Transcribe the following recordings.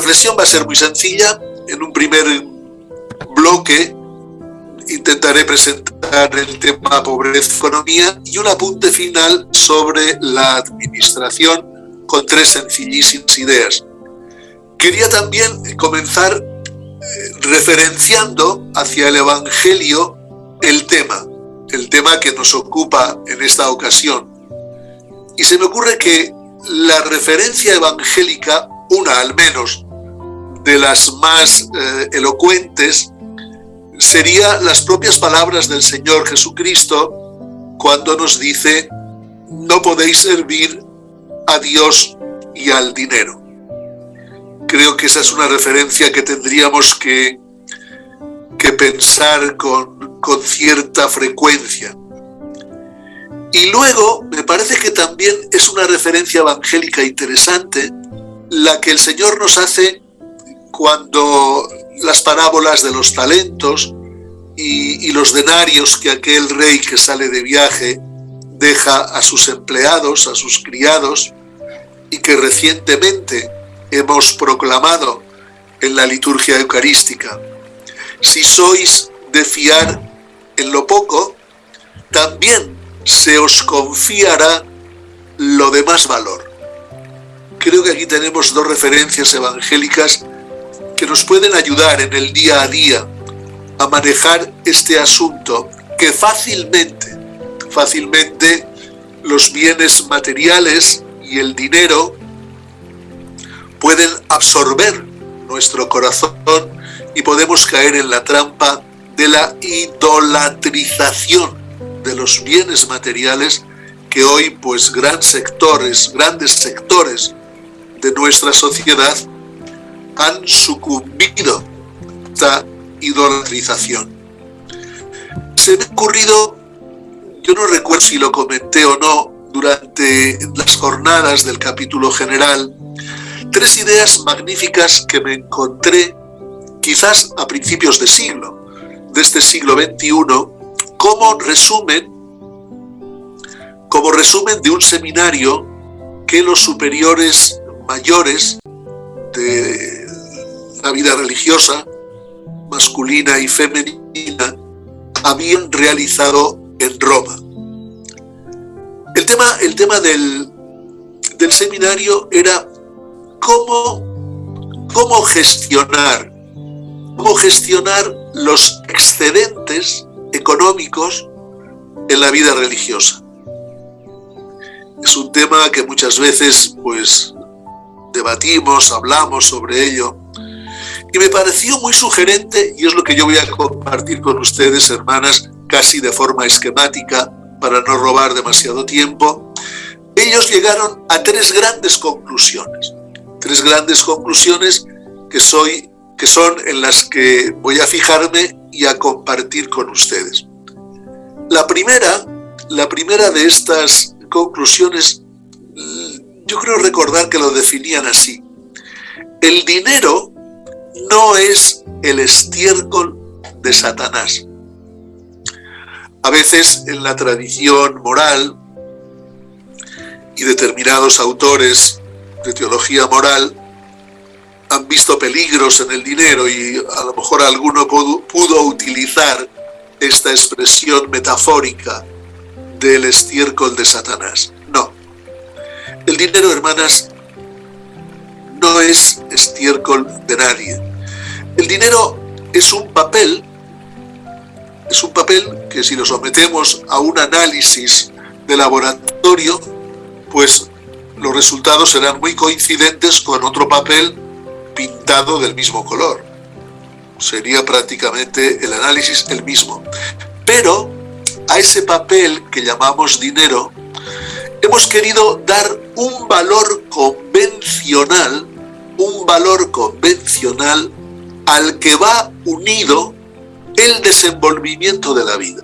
reflexión va a ser muy sencilla. En un primer bloque intentaré presentar el tema pobreza-economía y un apunte final sobre la administración con 3 sencillísimas ideas. Quería también comenzar referenciando hacia el Evangelio el tema que nos ocupa en esta ocasión. Y se me ocurre que la referencia evangélica, una al menos de las más elocuentes, sería las propias palabras del Señor Jesucristo cuando nos dice: no podéis servir a Dios y al dinero. Creo que esa es una referencia que tendríamos que pensar con cierta frecuencia. Y luego me parece que también es una referencia evangélica interesante la que el Señor nos hace cuando las parábolas de los talentos y los denarios que aquel rey que sale de viaje deja a sus empleados, a sus criados, y que recientemente hemos proclamado en la liturgia eucarística. Si sois de fiar en lo poco, también se os confiará lo de más valor. Creo que aquí tenemos 2 referencias evangélicas que nos pueden ayudar en el día a día a manejar este asunto que fácilmente los bienes materiales y el dinero pueden absorber nuestro corazón y podemos caer en la trampa de la idolatrización de los bienes materiales que hoy pues grandes sectores de nuestra sociedad han sucumbido a esta idolatrización. Se me ha ocurrido, yo no recuerdo si lo comenté o no durante las jornadas del capítulo general, 3 ideas magníficas que me encontré quizás a principios de este siglo XXI, como resumen de un seminario que los superiores mayores de la vida religiosa, masculina y femenina, habían realizado en Roma. El tema del seminario era cómo gestionar los excedentes económicos en la vida religiosa. Es un tema que muchas veces pues debatimos, hablamos sobre ello, y me pareció muy sugerente, y es lo que yo voy a compartir con ustedes, hermanas, casi de forma esquemática para no robar demasiado tiempo. Ellos llegaron a 3 grandes conclusiones que son en las que voy a fijarme y a compartir con ustedes. La primera de estas conclusiones, yo creo recordar que lo definían así: el dinero no es el estiércol de Satanás. A veces en la tradición moral y determinados autores de teología moral han visto peligros en el dinero, y a lo mejor alguno pudo utilizar esta expresión metafórica del estiércol de Satanás. No. El dinero, hermanas, no es estiércol de nadie. El dinero es un papel que, si lo sometemos a un análisis de laboratorio, pues los resultados serán muy coincidentes con otro papel pintado del mismo color. Sería prácticamente el análisis el mismo. Pero a ese papel que llamamos dinero hemos querido dar un valor convencional al que va unido el desenvolvimiento de la vida.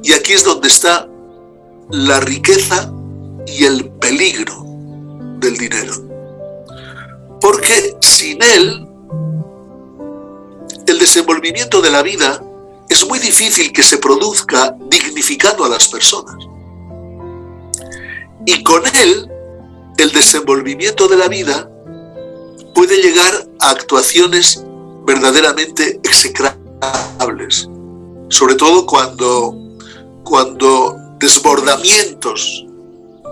Y aquí es donde está la riqueza y el peligro del dinero. Porque sin él, el desenvolvimiento de la vida es muy difícil que se produzca dignificando a las personas. Y con él, el desenvolvimiento de la vida puede llegar a actuaciones verdaderamente execrables, sobre todo cuando desbordamientos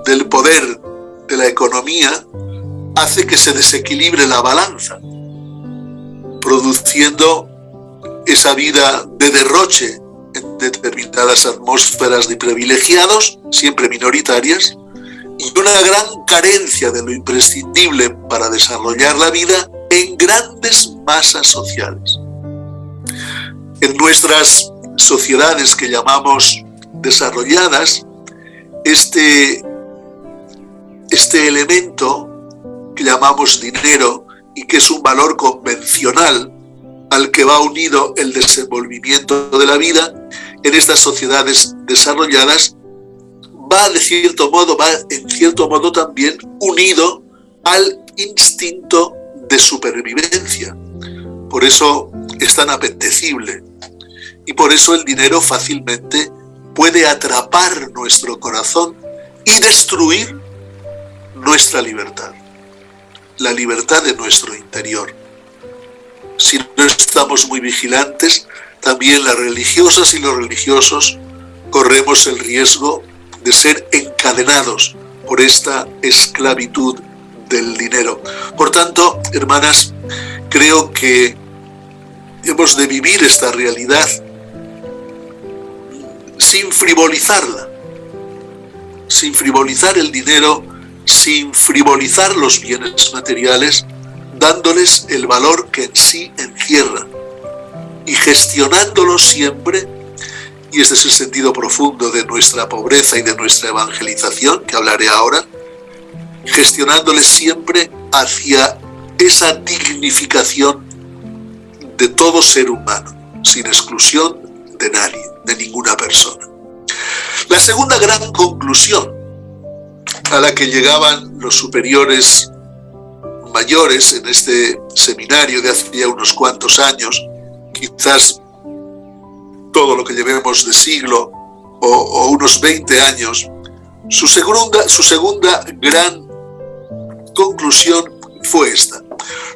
del poder de la economía hace que se desequilibre la balanza, produciendo esa vida de derroche en determinadas atmósferas de privilegiados, siempre minoritarias, y una gran carencia de lo imprescindible para desarrollar la vida en grandes masas sociales. En nuestras sociedades que llamamos desarrolladas, este elemento que llamamos dinero y que es un valor convencional al que va unido el desenvolvimiento de la vida, en estas sociedades desarrolladas va en cierto modo también unido al instinto de supervivencia. Por eso es tan apetecible y por eso el dinero fácilmente puede atrapar nuestro corazón y destruir nuestra libertad, la libertad de nuestro interior. Si no estamos muy vigilantes, también las religiosas y los religiosos corremos el riesgo de ser encadenados por esta esclavitud del dinero. Por tanto, hermanas, creo que hemos de vivir esta realidad sin frivolizarla, sin frivolizar el dinero, sin frivolizar los bienes materiales, dándoles el valor que en sí encierran y gestionándolos siempre, y este es el sentido profundo de nuestra pobreza y de nuestra evangelización, que hablaré ahora, gestionándoles siempre hacia esa dignificación de todo ser humano, sin exclusión de nadie, de ninguna persona. La segunda gran conclusión a la que llegaban los superiores mayores en este seminario de hace ya unos cuantos años, quizás todo lo que llevemos de siglo o unos 20 años, su segunda gran conclusión fue esta: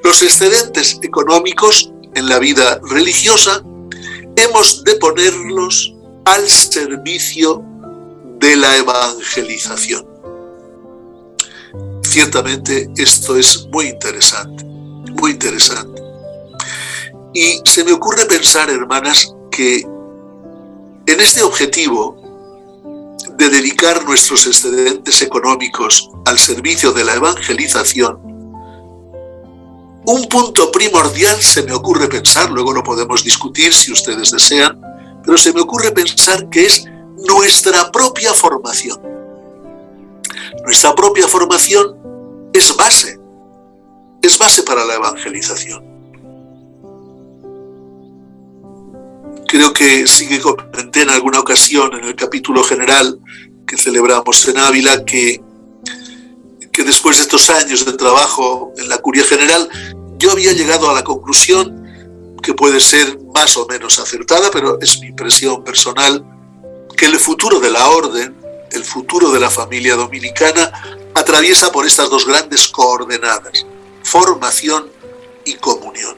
los excedentes económicos en la vida religiosa hemos de ponerlos al servicio de la evangelización. Ciertamente esto es muy interesante, muy interesante. Y se me ocurre pensar, hermanas, que en este objetivo de dedicar nuestros excedentes económicos al servicio de la evangelización, un punto primordial se me ocurre pensar, luego lo podemos discutir si ustedes desean, pero se me ocurre pensar que es nuestra propia formación. Nuestra propia formación es base para la evangelización. Creo que sí que comenté en alguna ocasión en el capítulo general que celebramos en Ávila que después de estos años de trabajo en la Curia General yo había llegado a la conclusión, que puede ser más o menos acertada, pero es mi impresión personal, que el futuro de la orden, el futuro de la familia dominicana, atraviesa por estas dos grandes coordenadas: formación y comunión.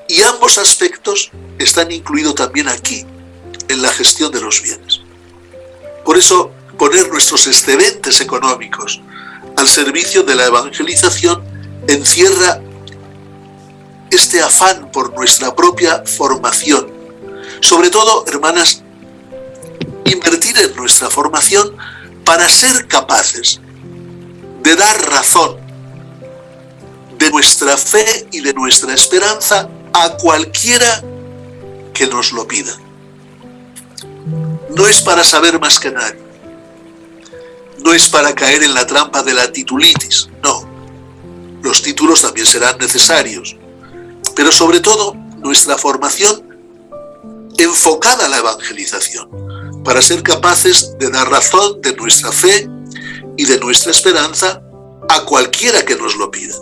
Y ambos aspectos están incluidos también aquí, en la gestión de los bienes. Por eso, poner nuestros excedentes económicos al servicio de la evangelización encierra este afán por nuestra propia formación. Sobre todo, hermanas, invertir en nuestra formación para ser capaces de dar razón de nuestra fe y de nuestra esperanza a cualquiera que nos lo pida. No es para saber más que nadie, no es para caer en la trampa de la titulitis, no. Los títulos también serán necesarios, pero sobre todo nuestra formación enfocada a la evangelización, para ser capaces de dar razón de nuestra fe y de nuestra esperanza a cualquiera que nos lo pida.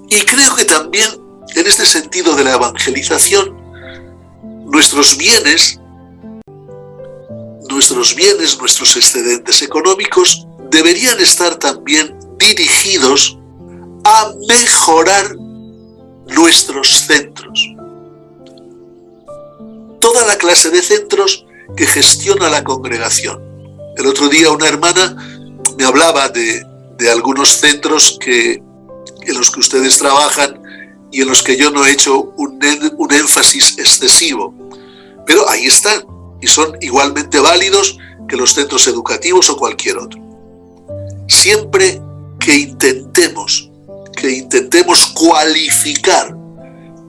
Y creo que también en este sentido de la evangelización, nuestros bienes, nuestros excedentes económicos deberían estar también dirigidos a mejorar nuestros centros. Toda la clase de centros que gestiona la congregación. El otro día una hermana me hablaba de algunos centros en los que ustedes trabajan y en los que yo no he hecho un énfasis excesivo. Pero ahí están y son igualmente válidos que los centros educativos o cualquier otro. Siempre que intentemos cualificar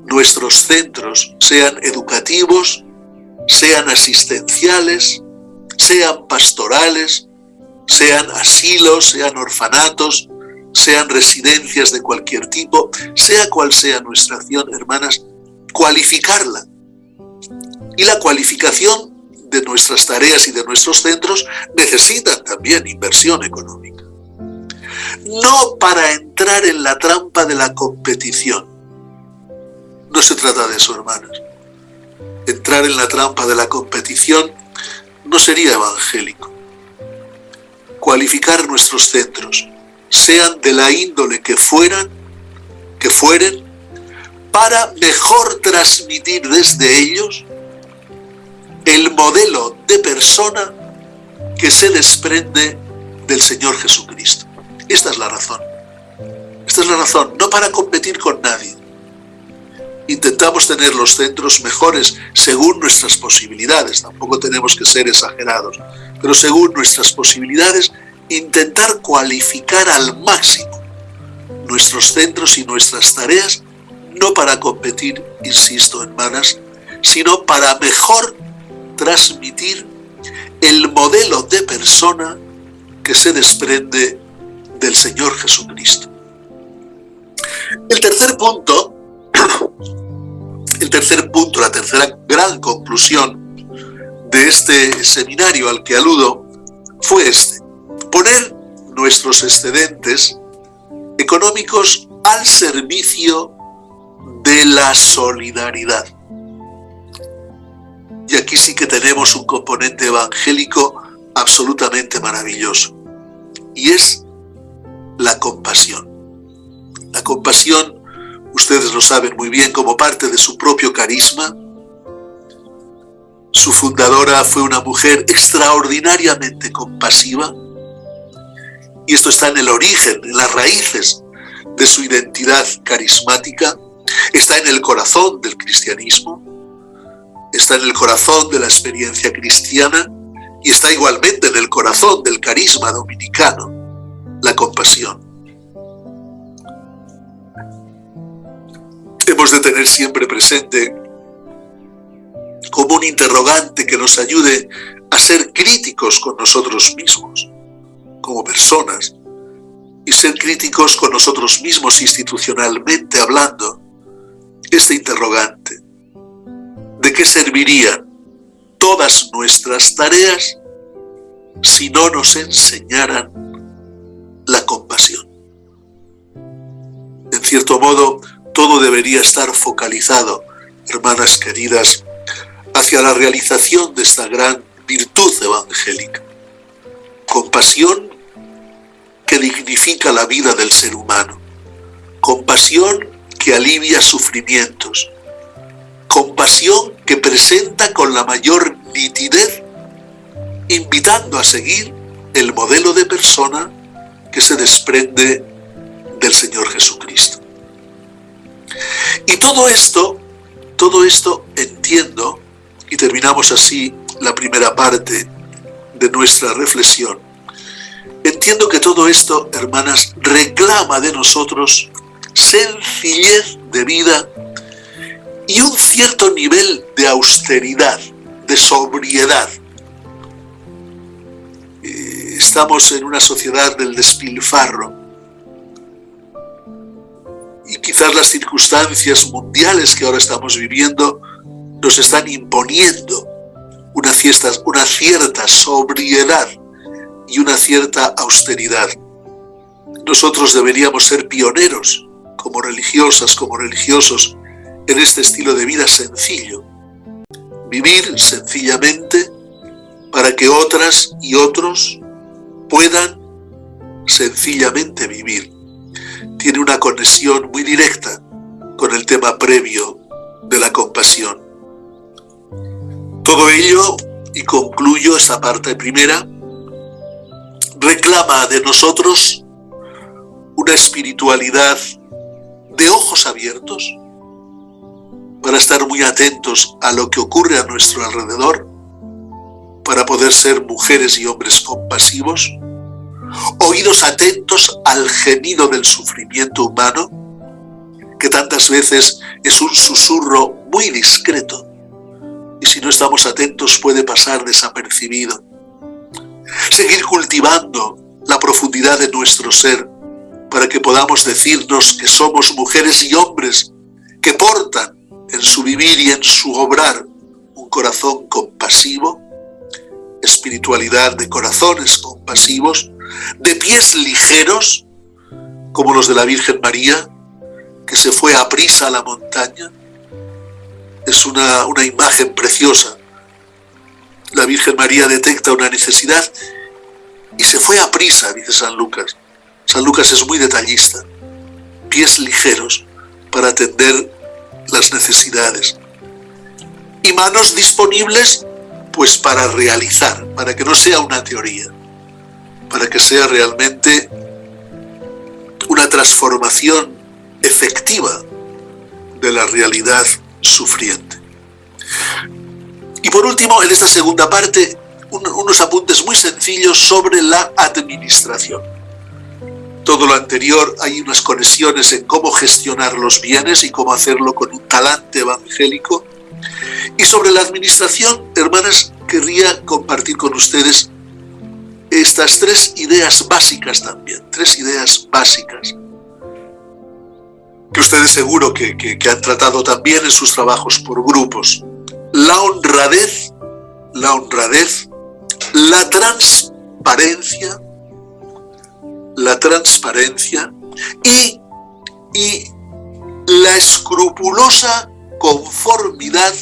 nuestros centros, sean educativos, sean asistenciales, sean pastorales, sean asilos, sean orfanatos, sean residencias de cualquier tipo, sea cual sea nuestra acción, hermanas, cualificarla. Y la cualificación de nuestras tareas y de nuestros centros necesitan también inversión económica. No para entrar en la trampa de la competición. No se trata de eso, hermanas. Entrar en la trampa de la competición no sería evangélico. Cualificar nuestros centros, sean de la índole que fueren, para mejor transmitir desde ellos el modelo de persona que se desprende del Señor Jesucristo. Esta es la razón. Esta es la razón, no para competir con nadie. Intentamos tener los centros mejores según nuestras posibilidades, tampoco tenemos que ser exagerados, pero según nuestras posibilidades, intentar cualificar al máximo nuestros centros y nuestras tareas, no para competir, insisto, hermanas, sino para mejor transmitir el modelo de persona que se desprende del Señor Jesucristo. El tercer punto, la tercera gran conclusión de este seminario al que aludo fue poner nuestros excedentes económicos al servicio de la solidaridad. Y aquí sí que tenemos un componente evangélico absolutamente maravilloso, y es la compasión. La compasión, ustedes lo saben muy bien, como parte de su propio carisma. Su fundadora fue una mujer extraordinariamente compasiva, y esto está en el origen, en las raíces de su identidad carismática, está en el corazón del cristianismo, está en el corazón de la experiencia cristiana y está igualmente en el corazón del carisma dominicano, la compasión. Hemos de tener siempre presente como un interrogante que nos ayude a ser críticos con nosotros mismos, como personas, y ser críticos con nosotros mismos institucionalmente hablando, este interrogante: ¿de qué servirían todas nuestras tareas si no nos enseñaran la compasión? En cierto modo, todo debería estar focalizado, hermanas queridas, hacia la realización de esta gran virtud evangélica. Compasión que dignifica la vida del ser humano. Compasión que alivia sufrimientos. Compasión que presenta con la mayor nitidez, invitando a seguir el modelo de persona que se desprende del Señor Jesucristo. Y todo esto entiendo, y terminamos así la primera parte de nuestra reflexión. Entiendo que todo esto, hermanas, reclama de nosotros sencillez de vida y un cierto nivel de austeridad, de sobriedad. Estamos en una sociedad del despilfarro y quizás las circunstancias mundiales que ahora estamos viviendo nos están imponiendo una cierta sobriedad y una cierta austeridad. Nosotros deberíamos ser pioneros como religiosas, como religiosos, en este estilo de vida sencillo. Vivir sencillamente para que otras y otros puedan sencillamente vivir, tiene una conexión muy directa con el tema previo de la compasión. Todo ello, y concluyo esta parte primera, reclama de nosotros una espiritualidad de ojos abiertos para estar muy atentos a lo que ocurre a nuestro alrededor, para poder ser mujeres y hombres compasivos, oídos atentos al gemido del sufrimiento humano, que tantas veces es un susurro muy discreto, y si no estamos atentos puede pasar desapercibido. Seguir cultivando la profundidad de nuestro ser para que podamos decirnos que somos mujeres y hombres que portan en su vivir y en su obrar un corazón compasivo, espiritualidad de corazones compasivos, de pies ligeros, como los de la Virgen María, que se fue a prisa a la montaña. Es una imagen preciosa. La Virgen María detecta una necesidad y se fue a prisa, dice San Lucas. San Lucas es muy detallista. Pies ligeros para atender las necesidades. Y manos disponibles, pues para realizar, para que no sea una teoría, para que sea realmente una transformación efectiva de la realidad sufriente. Y por último, en esta segunda parte, unos apuntes muy sencillos sobre la administración. Todo lo anterior, hay unas conexiones en cómo gestionar los bienes y cómo hacerlo con un talante evangélico. Y sobre la administración, hermanas, querría compartir con ustedes estas tres ideas básicas también, tres ideas básicas, que ustedes seguro que han tratado también en sus trabajos por grupos. La honradez, la transparencia y la escrupulosa conformidad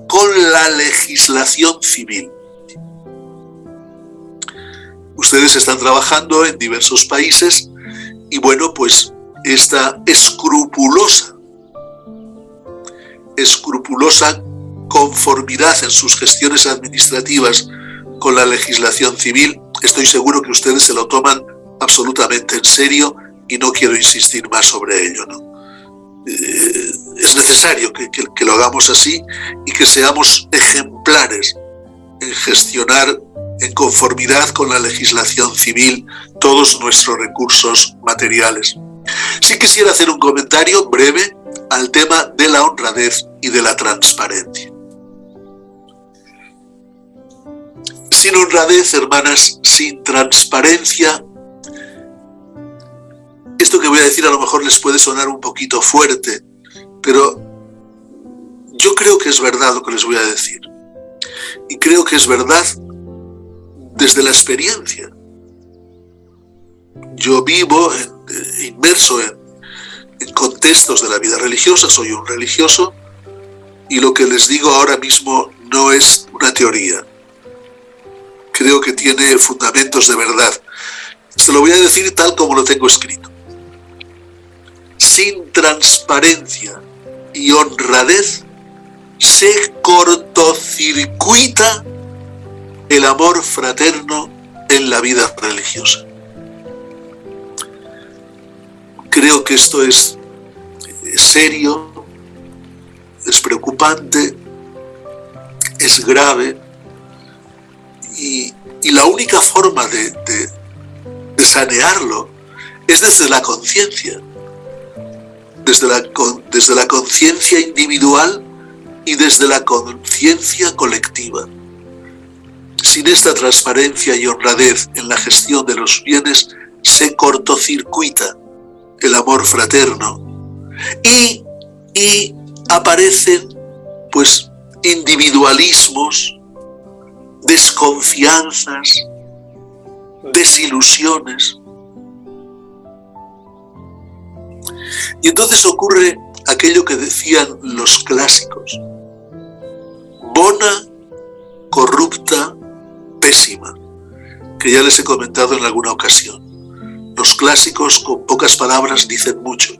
con la legislación civil. Ustedes están trabajando en diversos países y bueno, pues esta escrupulosa conformidad en sus gestiones administrativas con la legislación civil, estoy seguro que ustedes se lo toman absolutamente en serio y no quiero insistir más sobre ello, ¿no? Es necesario que lo hagamos así y que seamos ejemplares en gestionar en conformidad con la legislación civil todos nuestros recursos materiales. Sí quisiera hacer un comentario breve al tema de la honradez y de la transparencia. Sin honradez, hermanas, sin transparencia, esto que voy a decir a lo mejor les puede sonar un poquito fuerte, pero yo creo que es verdad lo que les voy a decir. Y creo que es verdad desde la experiencia. Yo vivo inmerso en contextos de la vida religiosa, soy un religioso, y lo que les digo ahora mismo no es una teoría. Creo que tiene fundamentos de verdad. Se lo voy a decir tal como lo tengo escrito. Sin transparencia y honradez se cortocircuita el amor fraterno en la vida religiosa. Creo que esto es serio, es preocupante, es grave y la única forma de sanearlo es desde la conciencia, desde la conciencia individual y desde la conciencia colectiva. Sin esta transparencia y honradez en la gestión de los bienes, se cortocircuita el amor fraterno y aparecen pues individualismos, desconfianzas, desilusiones. Y entonces ocurre aquello que decían los clásicos: bona, corrupta, pésima, que ya les he comentado en alguna ocasión. Los clásicos con pocas palabras dicen mucho.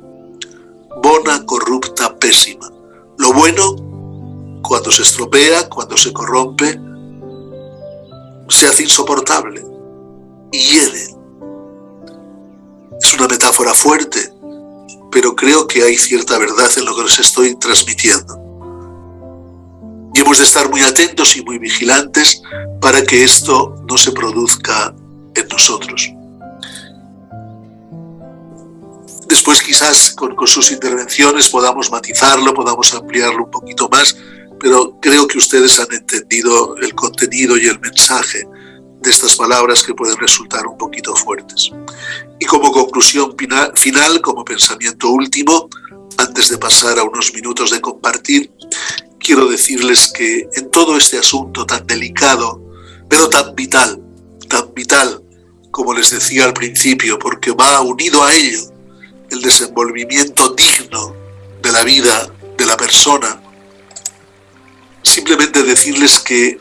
Bona, corrupta, pésima. Lo bueno, cuando se estropea, cuando se corrompe, se hace insoportable y hiere. Es una metáfora fuerte, pero creo que hay cierta verdad en lo que les estoy transmitiendo. Y hemos de estar muy atentos y muy vigilantes para que esto no se produzca en nosotros. Después quizás con sus intervenciones podamos matizarlo, podamos ampliarlo un poquito más, pero creo que ustedes han entendido el contenido y el mensaje de estas palabras que pueden resultar un poquito fuertes. Y como conclusión final, como pensamiento último, antes de pasar a unos minutos de compartir, quiero decirles que en todo este asunto tan delicado, pero tan vital, como les decía al principio, porque va unido a ello el desenvolvimiento digno de la vida de la persona, simplemente decirles que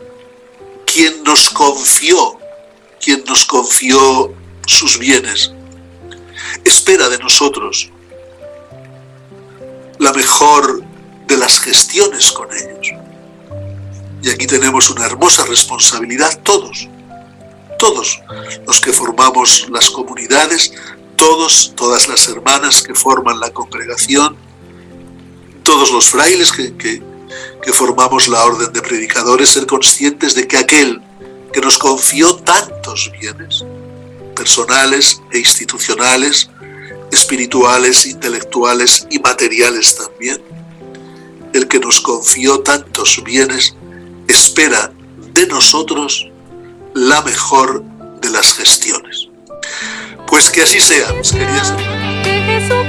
quien nos confió sus bienes, espera de nosotros la mejor de las gestiones con ellos. Y aquí tenemos una hermosa responsabilidad todos los que formamos las comunidades, todas las hermanas que forman la congregación, todos los frailes que formamos la orden de predicadores, ser conscientes de que aquel que nos confió tantos bienes, personales e institucionales, espirituales, intelectuales y materiales también, el que nos confió tantos bienes, espera de nosotros la mejor de las gestiones. Pues que así sea, mis queridas hermanas.